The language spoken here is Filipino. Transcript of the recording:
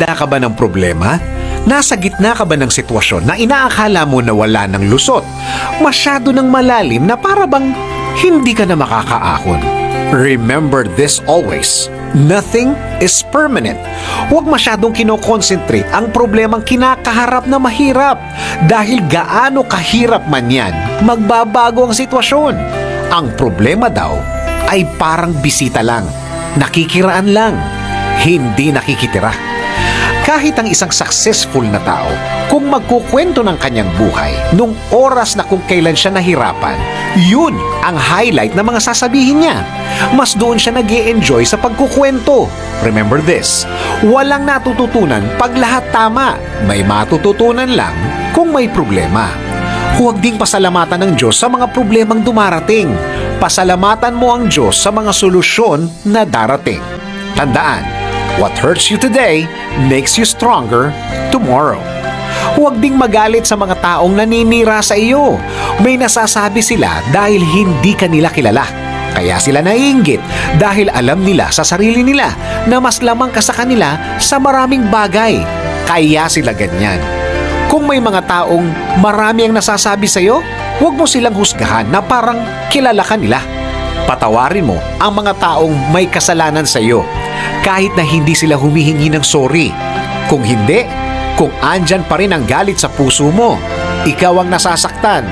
gitna ka ba ng problema? Nasa gitna ka ba ng sitwasyon na inaakala mo na wala ng lusot? Masyado ng malalim na para bang hindi ka na makakaahon. Remember this always. Nothing is permanent. Huwag masyadong kinoconcentrate ang problemang kinakaharap na mahirap. Dahil gaano kahirap man yan, magbabago ang sitwasyon. Ang problema daw ay parang bisita lang. Nakikiraan lang. Hindi nakikitira. Kahit ang isang successful na tao, kung magkukwento ng kanyang buhay nung oras na kung kailan siya nahirapan, yun ang highlight na mga sasabihin niya. Mas doon siya nag-e-enjoy sa pagkukwento. Remember this, walang natututunan pag lahat tama. May matututunan lang kung may problema. Huwag ding pasalamatan ng Diyos sa mga problemang dumarating. Pasalamatan mo ang Diyos sa mga solusyon na darating. Tandaan, what hurts you today makes you stronger tomorrow. Huwag ding magalit sa mga taong naninira sa iyo. May nasasabi sila dahil hindi ka nila kilala. Kaya sila naiinggit dahil alam nila sa sarili nila na mas lamang ka sa kanila sa maraming bagay. Kaya sila ganyan. Kung may mga taong marami ang nasasabi sa iyo, huwag mo silang husgahan na parang kilala ka nila. Patawarin mo ang mga taong may kasalanan sa iyo kahit na hindi sila humihingi ng sorry. Kung hindi, kung andyan pa rin ang galit sa puso mo, ikaw ang nasasaktan,